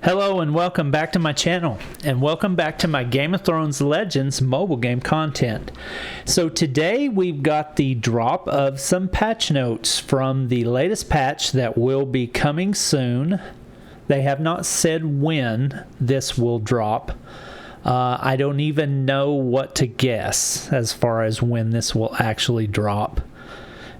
Hello and welcome back to my channel, and welcome back to my Game of Thrones Legends mobile game content. So today we've got the drop of some patch notes from the latest patch that will be coming soon. They have not said when this will drop. I don't even know what to guess as far as when this will actually drop,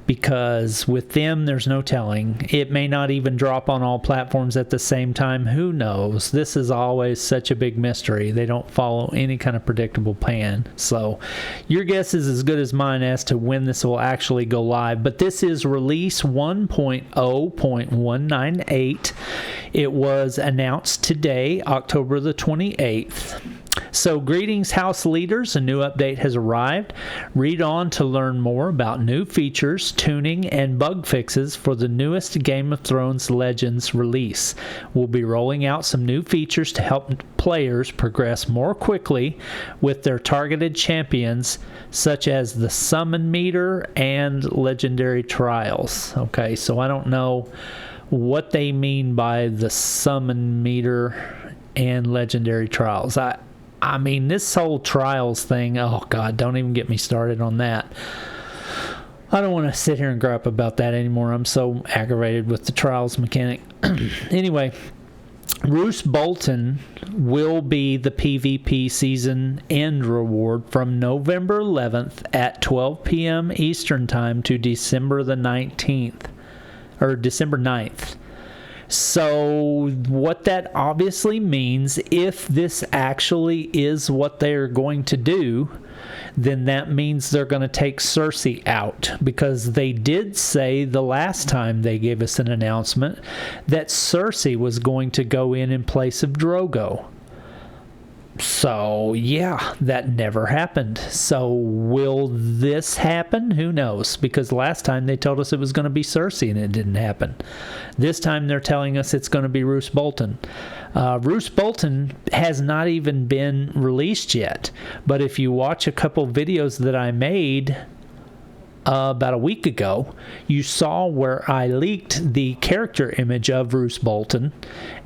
because with them there's no telling. It may not even drop on all platforms at the same time. Who knows? This is always such a big mystery. They don't follow any kind of predictable plan. So your guess is as good as mine as to when this will actually go live. But this is release 1.0.198. It was announced today, October the 28th. So greetings, house leaders. A new update has arrived. Read on to learn more about new features, tuning, and bug fixes for the newest Game of Thrones Legends release. We'll be rolling out some new features to help players progress more quickly with their targeted champions, such as the summon meter and legendary trials. Okay, so I don't know what they mean by the summon meter and legendary trials. I mean, this whole trials thing, oh God, don't even get me started on that. I don't want to sit here and gripe about that anymore. I'm so aggravated with the trials mechanic. Anyway, Ramsey Bolton will be the PvP season end reward from November 11th at 12 p.m. Eastern Time to December the 19th, or December 9th. So what that obviously means, if this actually is what they're going to do, then that means they're going to take Cersei out, because they did say the last time they gave us an announcement that Cersei was going to go in place of Drogo. So yeah, that never happened. So will this happen? Who knows? Because last time they told us it was going to be Cersei and it didn't happen. This time they're telling us it's going to be Ramsey Bolton. Ramsey Bolton has not even been released yet, but if you watch a couple videos that I made about a week ago, you saw where I leaked the character image of Ramsey Bolton,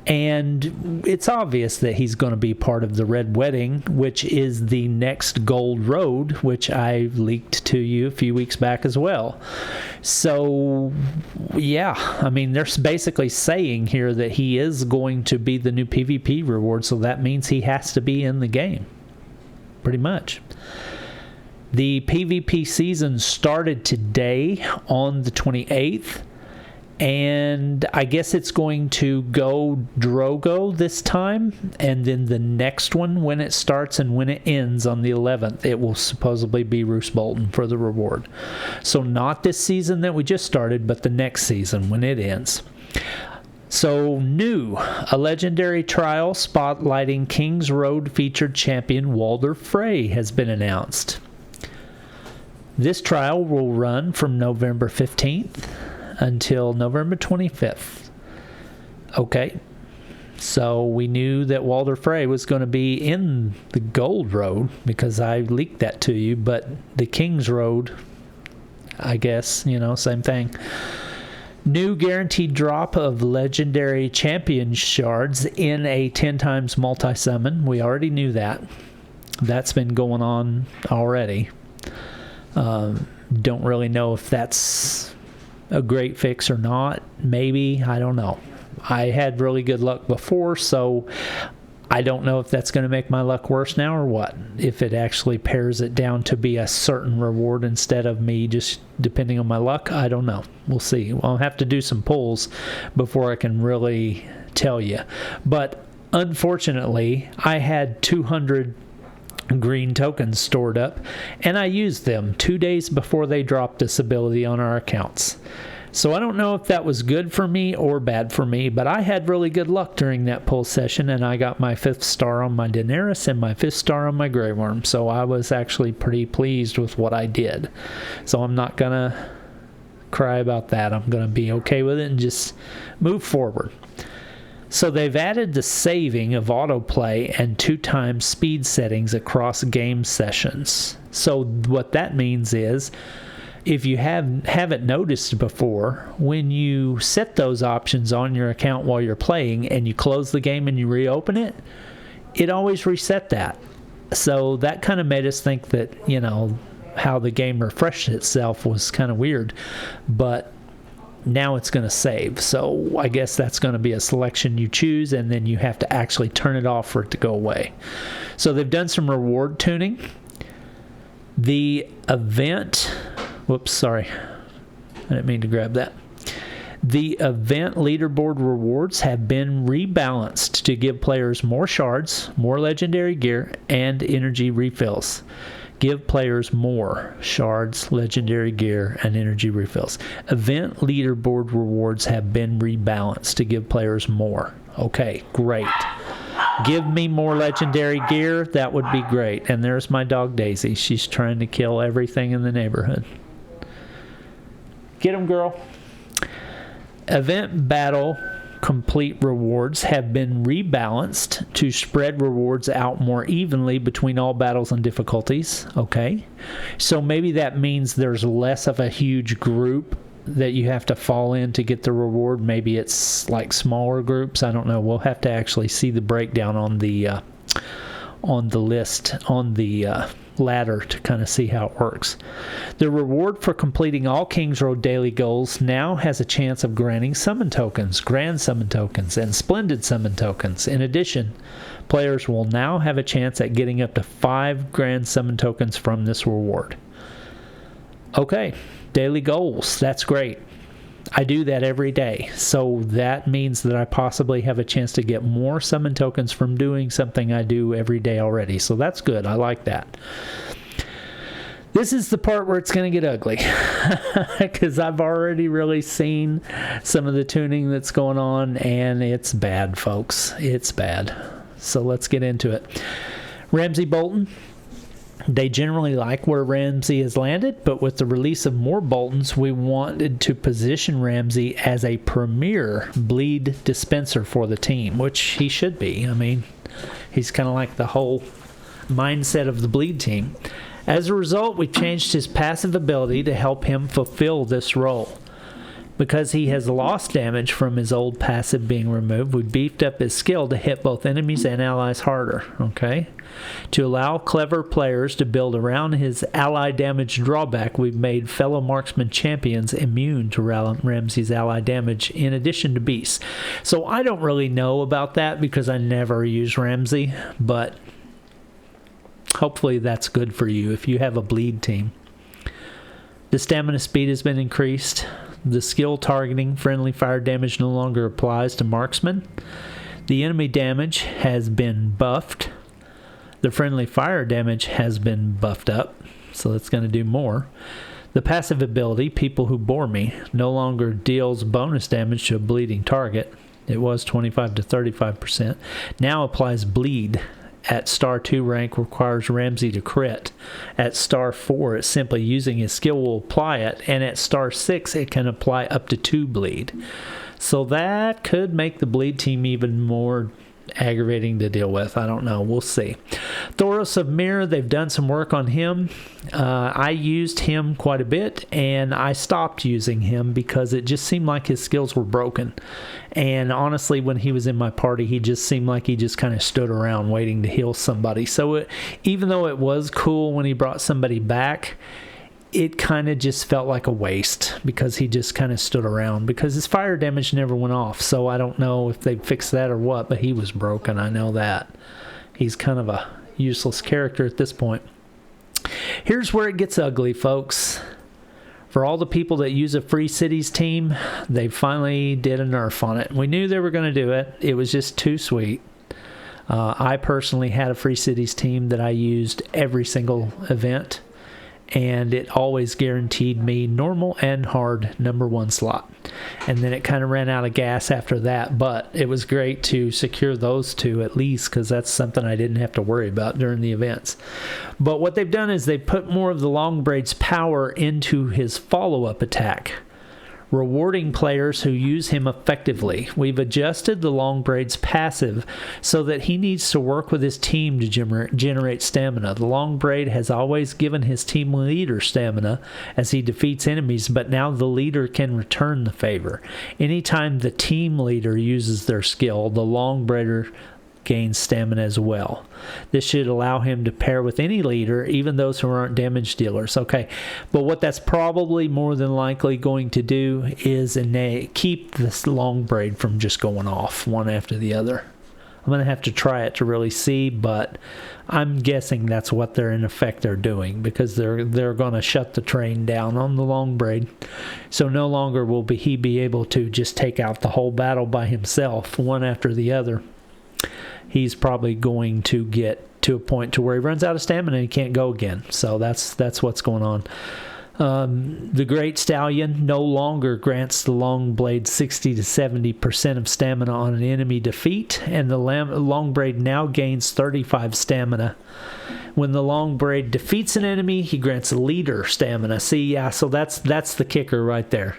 and it's obvious that he's going to be part of the Red Wedding, which is the next Gold Road, which I leaked to you a few weeks back as well. So yeah, I mean, they're basically saying here that he is going to be the new PvP reward, so that means he has to be in the game, pretty much. The PvP season started today on the 28th, and I guess it's going to go Drogo this time, and then the next one, when it starts and when it ends on the 11th, it will supposedly be Ramsey Bolton for the reward. So not this season that we just started, but the next season when it ends. So new, a legendary trial spotlighting King's Road featured champion Walder Frey has been announced. This trial will run from November 15th until November 25th. Okay, so we knew that Walder Frey was going to be in the Gold Road because I leaked that to you, but the King's Road, I guess, you know, same thing. New guaranteed drop of legendary champion shards in a 10 times multi-summon. We already knew that. That's been going on already. Don't really know if that's a great fix or not. Maybe, I don't know. I had really good luck before, so I don't know if that's going to make my luck worse now or what. If it actually pares it down to be a certain reward instead of me just depending on my luck, I don't know. We'll see. I'll have to do some pulls before I can really tell you. But unfortunately, I had 200 green tokens stored up, and I used them 2 days before they dropped this ability on our accounts. So I don't know if that was good for me or bad for me, but I had really good luck during that pull session, and I got my 5th star on my Daenerys and my 5th star on my Grey Worm, so I was actually pretty pleased with what I did. So I'm not gonna cry about that. I'm gonna be okay with it and just move forward. So they've added the saving of autoplay and 2 times speed settings across game sessions. So what that means is if you haven't noticed before, when you set those options on your account while you're playing and you close the game and you reopen it, it always reset that. So that kind of made us think that, how the game refreshed itself was kind of weird. But now it's going to save. So I guess that's going to be a selection you choose, and then you have to actually turn it off for it to go away. So they've done some reward tuning. The event... Whoops, sorry. I didn't mean to grab that. The event leaderboard rewards have been rebalanced to give players more shards, more legendary gear, and energy refills. Give players more shards, legendary gear, and energy refills. Event leaderboard rewards have been rebalanced to give players more. Okay, great. Give me more legendary gear. That would be great. And there's my dog Daisy. She's trying to kill everything in the neighborhood. Get him, girl. Event battle complete rewards have been rebalanced to spread rewards out more evenly between all battles and difficulties. Okay. So maybe that means there's less of a huge group that you have to fall in to get the reward. Maybe it's like smaller groups. I don't know. We'll have to actually see the breakdown on the list, on the ladder, to kind of see how it works. The reward for completing all Kings Road daily goals now has a chance of granting summon tokens, grand summon tokens, and splendid summon tokens. In addition, players will now have a chance at getting up to 5 grand summon tokens from this reward. Okay, daily goals. That's great. I do that every day, so that means that I possibly have a chance to get more summon tokens from doing something I do every day already. So that's good. I like that. This is the part where it's going to get ugly, because I've already really seen some of the tuning that's going on, and it's bad, folks. It's bad. So let's get into it. Ramsey Bolton. They generally like where Ramsey has landed, but with the release of more Boltons, we wanted to position Ramsey as a premier bleed dispenser for the team, which he should be. I mean, he's kind of like the whole mindset of the bleed team. As a result, we changed his passive ability to help him fulfill this role. Because he has lost damage from his old passive being removed, we beefed up his skill to hit both enemies and allies harder, okay? To allow clever players to build around his ally damage drawback, we've made fellow marksman champions immune to Ramsey's ally damage in addition to beasts. So I don't really know about that because I never use Ramsey, but hopefully that's good for you if you have a bleed team. The stamina speed has been increased. The skill targeting friendly fire damage no longer applies to marksmen. The enemy damage has been buffed. The friendly fire damage has been buffed up, so it's going to do more. The passive ability, People Who Bore Me, no longer deals bonus damage to a bleeding target. It was 25 to 35%. Now applies bleed. At star 2 rank requires Ramsey to crit. At star 4, it's simply using his skill will apply it. And at star 6, it can apply up to 2 bleed. So that could make the bleed team even more aggravating to deal with. I don't know. We'll see. Thoros of Mir, they've done some work on him. I used him quite a bit, and I stopped using him because it just seemed like his skills were broken. And honestly, when he was in my party, he just seemed like he just kind of stood around waiting to heal somebody. So even though it was cool when he brought somebody back, it kind of just felt like a waste because he just kind of stood around because his fire damage never went off. So I don't know if they fixed that or what, but he was broken. I know that. He's kind of a useless character at this point. Here's where it gets ugly, folks. For all the people that use a Free Cities team, they finally did a nerf on it. We knew they were going to do it. It was just too sweet. I personally had a Free Cities team that I used every single event, and it always guaranteed me normal and hard number 1 slot. And then it kind of ran out of gas after that, but it was great to secure those 2 at least because that's something I didn't have to worry about during the events. But what they've done is they put more of the Longbraid's power into his follow-up attack. rewarding players who use him effectively. We've adjusted the Longbraid's passive so that he needs to work with his team to generate stamina. The Longbraid has always given his team leader stamina as he defeats enemies, but now the leader can return the favor. Anytime the team leader uses their skill, the Longbraider gains stamina as well. This should allow him to pair with any leader, even those who aren't damage dealers. Okay, but what that's probably more than likely going to do is keep this Longbraid from just going off one after the other. I'm going to have to try it to really see, but I'm guessing that's what they're in effect they're doing, because they're going to shut the train down on the Longbraid. So no longer will he be able to just take out the whole battle by himself, one after the other. He's probably going to get to a point to where he runs out of stamina and he can't go again. So that's what's going on. The Great Stallion no longer grants the Longblade 60 to 70% of stamina on an enemy defeat, and the Longbraid now gains 35 stamina. When the Longbraid defeats an enemy, he grants leader stamina. See, yeah, so that's the kicker right there.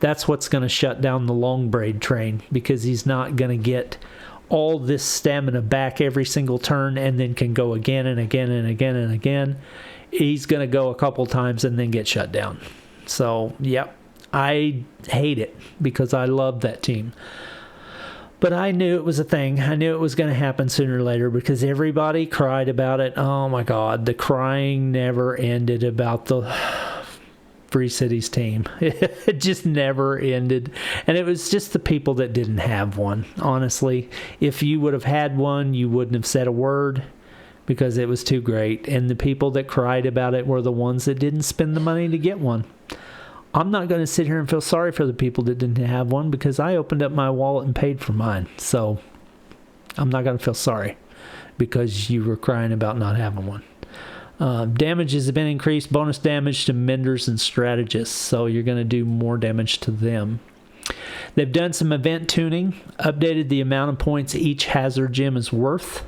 That's what's going to shut down the Longbraid train, because he's not going to get all this stamina back every single turn and then can go again and again and again and again. He's going to go a couple times and then get shut down. So, yep, I hate it because I love that team. But I knew it was a thing. I knew it was going to happen sooner or later because everybody cried about it. Oh my God, the crying never ended about the Free Cities team. It just never ended. And it was just the people that didn't have one, honestly. If you would have had one, you wouldn't have said a word because it was too great. And the people that cried about it were the ones that didn't spend the money to get one. I'm not going to sit here and feel sorry for the people that didn't have one because I opened up my wallet and paid for mine. So I'm not going to feel sorry because you were crying about not having one. Damage has been increased. Bonus damage to menders and strategists. So you're going to do more damage to them. They've done some event tuning. Updated the amount of points each hazard gem is worth.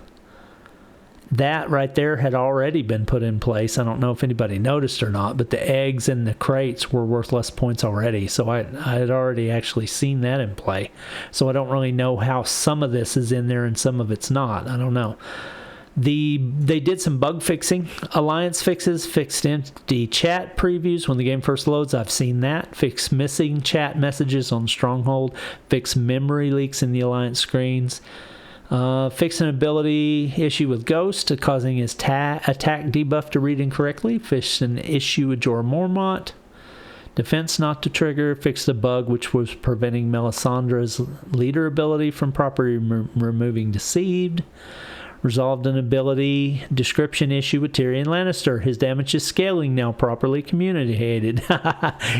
That right there had already been put in place. I don't know if anybody noticed or not, but the eggs and the crates were worth less points already. So I had already actually seen that in play. So I don't really know how some of this is in there and some of it's not. I don't know. They did some bug fixing. Alliance fixes, fixed empty chat previews when the game first loads. I've seen that. Fixed missing chat messages on Stronghold. Fixed memory leaks in the Alliance screens. Fixed an ability issue with Ghost, causing his attack debuff to read incorrectly. Fixed an issue with Jorah Mormont. Defense not to trigger. Fixed a bug which was preventing Melisandre's leader ability from properly removing Deceived. Resolved an ability description issue with Tyrion Lannister. His damage is scaling now properly communicated.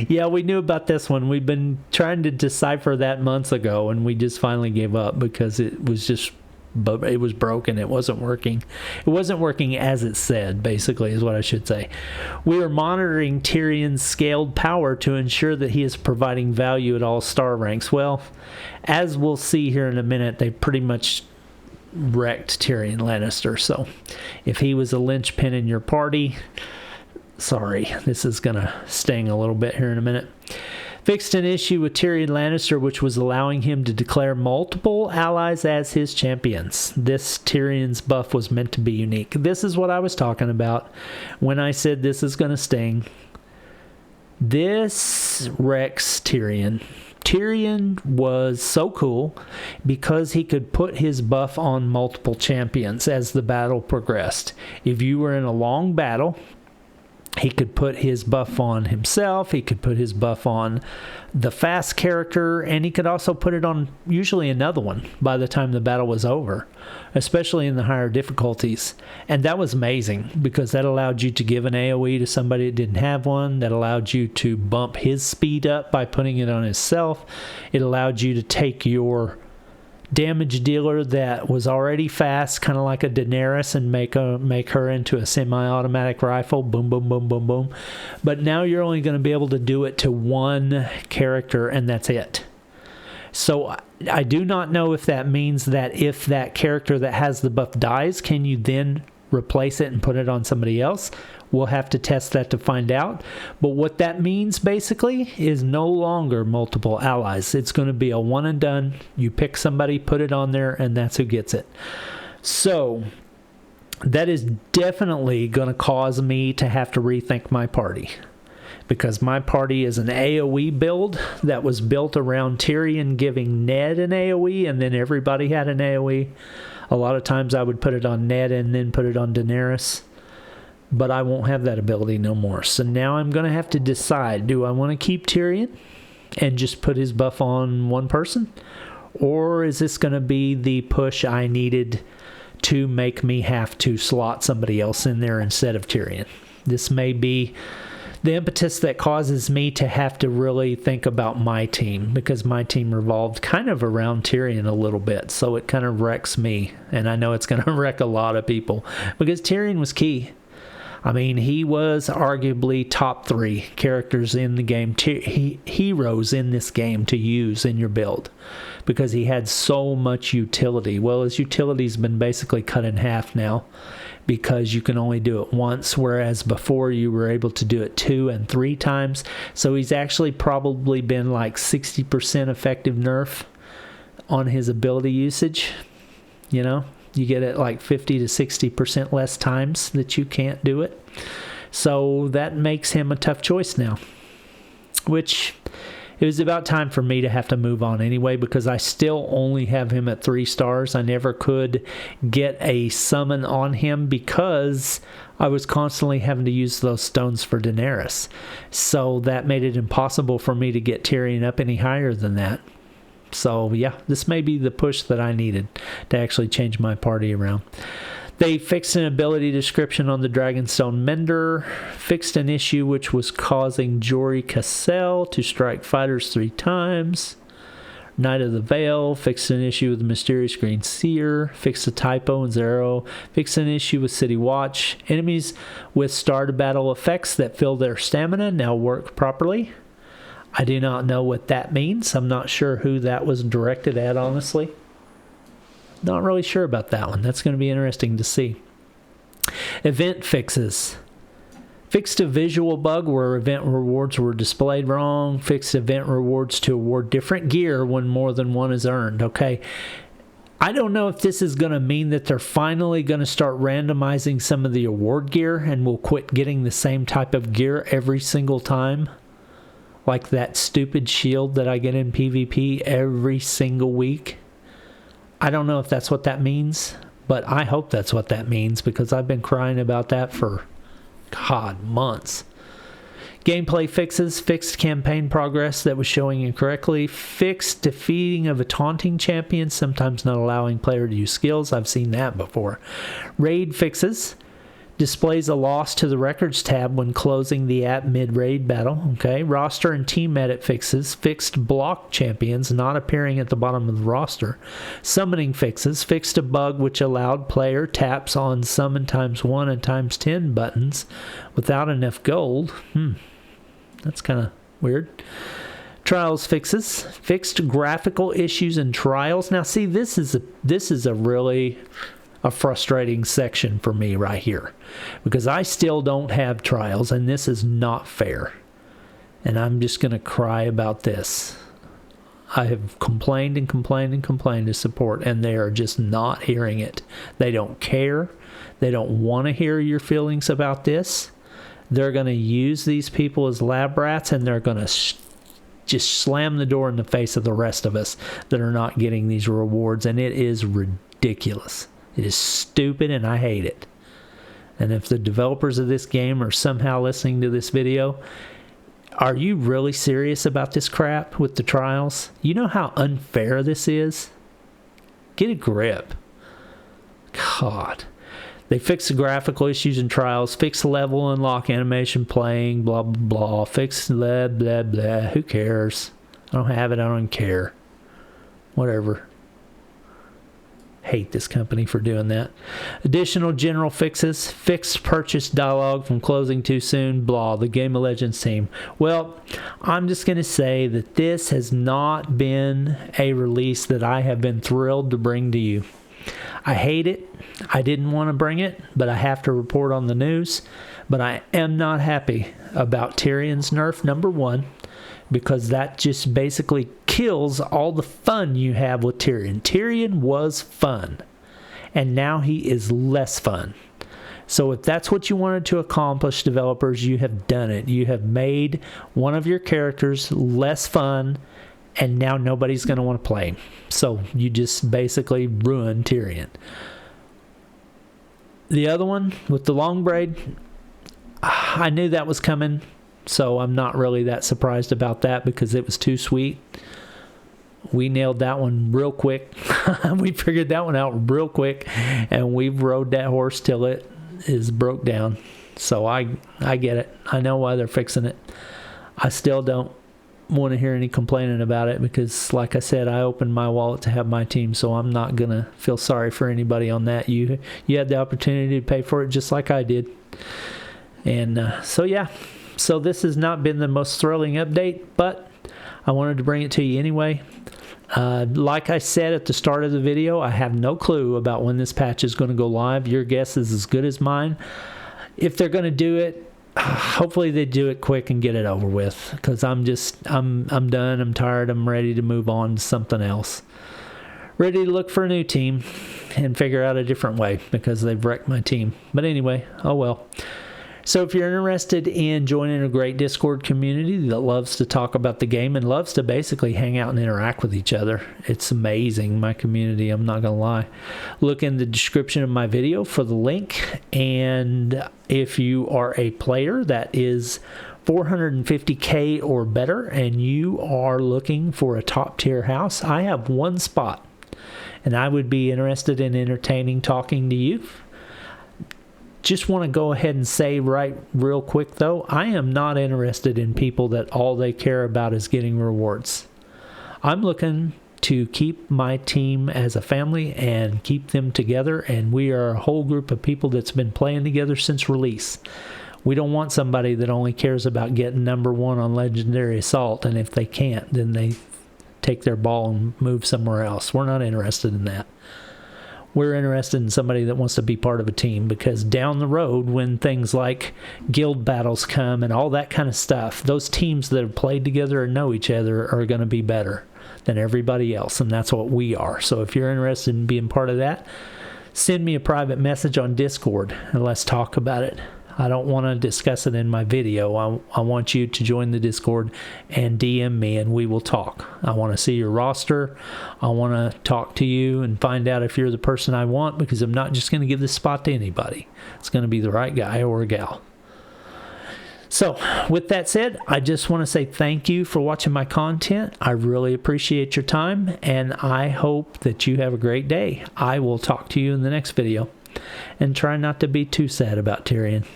Yeah, we knew about this one. We've been trying to decipher that months ago, and we just finally gave up because it was broken. It wasn't working. It wasn't working as it said, basically, is what I should say. We are monitoring Tyrion's scaled power to ensure that he is providing value at all star ranks. Well, as we'll see here in a minute, they pretty much wrecked Tyrion Lannister. So if he was a linchpin in your party, sorry, this is gonna sting a little bit here in a minute. Fixed an issue with Tyrion Lannister which was allowing him to declare multiple allies as his champions. This Tyrion's buff was meant to be unique. This is what I was talking about when I said this is gonna sting. This wrecks Tyrion. Tyrion was so cool because he could put his buff on multiple champions as the battle progressed. If you were in a long battle, he could put his buff on himself, he could put his buff on the fast character, and he could also put it on usually another one by the time the battle was over, especially in the higher difficulties. And that was amazing because that allowed you to give an AoE to somebody that didn't have one. That allowed you to bump his speed up by putting it on himself. It allowed you to take your damage dealer that was already fast, kind of like a Daenerys, and make her into a semi-automatic rifle. Boom, boom, boom, boom, boom. But now you're only going to be able to do it to one character, and that's it. So I do not know if that means that if that character that has the buff dies, can you then replace it and put it on somebody else. We'll have to test that to find out. But what that means basically is no longer multiple allies. It's going to be a one and done. You pick somebody, put it on there, and that's who gets it. So that is definitely going to cause me to have to rethink my party, because my party is an AoE build that was built around Tyrion giving Ned an AoE, and then everybody had an AoE. A lot of times I would put it on Ned and then put it on Daenerys, but I won't have that ability no more. So now I'm going to have to decide, do I want to keep Tyrion and just put his buff on one person? Or is this going to be the push I needed to make me have to slot somebody else in there instead of Tyrion? This may be the impetus that causes me to have to really think about my team, because my team revolved kind of around Tyrion a little bit, so it kind of wrecks me, and I know it's going to wreck a lot of people, because Tyrion was key. I mean, he was arguably top 3 characters in the game, heroes in this game to use in your build, because he had so much utility. Well, his utility's been basically cut in half now, because you can only do it once, whereas before you were able to do it 2 and 3 times. So he's actually probably been like 60% effective nerf on his ability usage. You know, you get it like 50 to 60% less times that you can't do it. So that makes him a tough choice now, which it was about time for me to have to move on anyway, because I still only have him at 3 stars. I never could get a summon on him because I was constantly having to use those stones for Daenerys. So that made it impossible for me to get Tyrion up any higher than that. So yeah, this may be the push that I needed to actually change my party around. They fixed an ability description on the Dragonstone Mender, fixed an issue which was causing Jory Cassell to strike fighters 3 times. Knight of the Vale fixed an issue with the Mysterious Green Seer, fixed a typo in Zero, fixed an issue with City Watch. Enemies with start-to-battle effects that fill their stamina now work properly. I do not know what that means. I'm not sure who that was directed at, honestly. Not really sure about that one. That's going to be interesting to see. Event fixes. Fixed a visual bug where event rewards were displayed wrong. Fixed event rewards to award different gear when more than one is earned. Okay. I don't know if this is going to mean that they're finally going to start randomizing some of the award gear and we'll quit getting the same type of gear every single time. Like that stupid shield that I get in PvP every single week. I don't know if that's what that means, but I hope that's what that means, because I've been crying about that for, God, months. Gameplay fixes, fixed campaign progress that was showing incorrectly, fixed defeating of a taunting champion, sometimes not allowing player to use skills. I've seen that before. Raid fixes, displays a loss to the records tab when closing the app mid-raid battle. Okay. Roster and team edit fixes. Fixed block champions not appearing at the bottom of the roster. Summoning fixes. Fixed a bug which allowed player taps on summon ×1 and ×10 buttons without enough gold. That's kind of weird. Trials fixes. Fixed graphical issues in trials. Now see, this is a really a frustrating section for me right here, because I still don't have trials, and this is not fair. And I'm just going to cry about this. I have complained and complained and complained to support, and they are just not hearing it. They don't care. They don't want to hear your feelings about this. They're going to use these people as lab rats, and they're going to just slam the door in the face of the rest of us that are not getting these rewards, and it is ridiculous. It is stupid, and I hate it. And if the developers of this game are somehow listening to this video, are you really serious about this crap with the trials? You know how unfair this is? Get a grip. God. They fix the graphical issues in trials, fix level unlock animation playing, blah, blah, blah, fix blah, blah, blah. Who cares? I don't have it. I don't care. Whatever. Hate this company for doing that. Additional general fixes. Fixed purchase dialogue from closing too soon. Blah. The Game of Legends team. Well, I'm just going to say that this has not been a release that I have been thrilled to bring to you. I hate it. I didn't want to bring it, but I have to report on the news. But I am not happy about Tyrion's nerf number 1, because that just basically kills all the fun you have with Tyrion. Tyrion was fun, and now he is less fun. So if that's what you wanted to accomplish, developers, you have done it. You have made one of your characters less fun, and now nobody's going to want to play him. So you just basically ruined Tyrion. The other one with the Longbraid, I knew that was coming, so I'm not really that surprised about that because it was too sweet. We nailed that one real quick. We figured that one out real quick, and we've rode that horse till it is broke down. So I get it. I know why they're fixing it. I still don't want to hear any complaining about it because, like I said, I opened my wallet to have my team, so I'm not gonna feel sorry for anybody on that. You had the opportunity to pay for it just like I did. And so yeah, so this has not been the most thrilling update, but I wanted to bring it to you anyway. Like I said at the start of the video, I have no clue about when this patch is going to go live. Your guess is as good as mine. If they're going to do it, hopefully they do it quick and get it over with, because I'm done. I'm tired. I'm ready to move on to something else. Ready to look for a new team and figure out a different way because they've wrecked my team. But anyway, oh well. So if you're interested in joining a great Discord community that loves to talk about the game and loves to basically hang out and interact with each other, it's amazing, my community, I'm not going to lie. Look in the description of my video for the link. And if you are a player that is 450K or better and you are looking for a top tier house, I have one spot. And I would be interested in talking to you. Just want to go ahead and say real quick though, I am not interested in people that all they care about is getting rewards. I'm looking to keep my team as a family and keep them together, and we are a whole group of people that's been playing together since release. We don't want somebody that only cares about getting number 1 on Legendary Assault, and if they can't, then they take their ball and move somewhere else. We're not interested in that. We're interested in somebody that wants to be part of a team, because down the road, when things like guild battles come and all that kind of stuff, those teams that have played together and know each other are going to be better than everybody else, and that's what we are. So if you're interested in being part of that, send me a private message on Discord and let's talk about it. I don't want to discuss it in my video. I want you to join the Discord and DM me and we will talk. I want to see your roster. I want to talk to you and find out if you're the person I want, because I'm not just going to give this spot to anybody. It's going to be the right guy or gal. So with that said, I just want to say thank you for watching my content. I really appreciate your time, and I hope that you have a great day. I will talk to you in the next video. And try not to be too sad about Tyrion,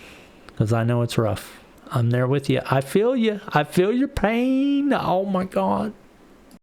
because I know it's rough. I'm there with you. I feel you. I feel your pain. Oh my God.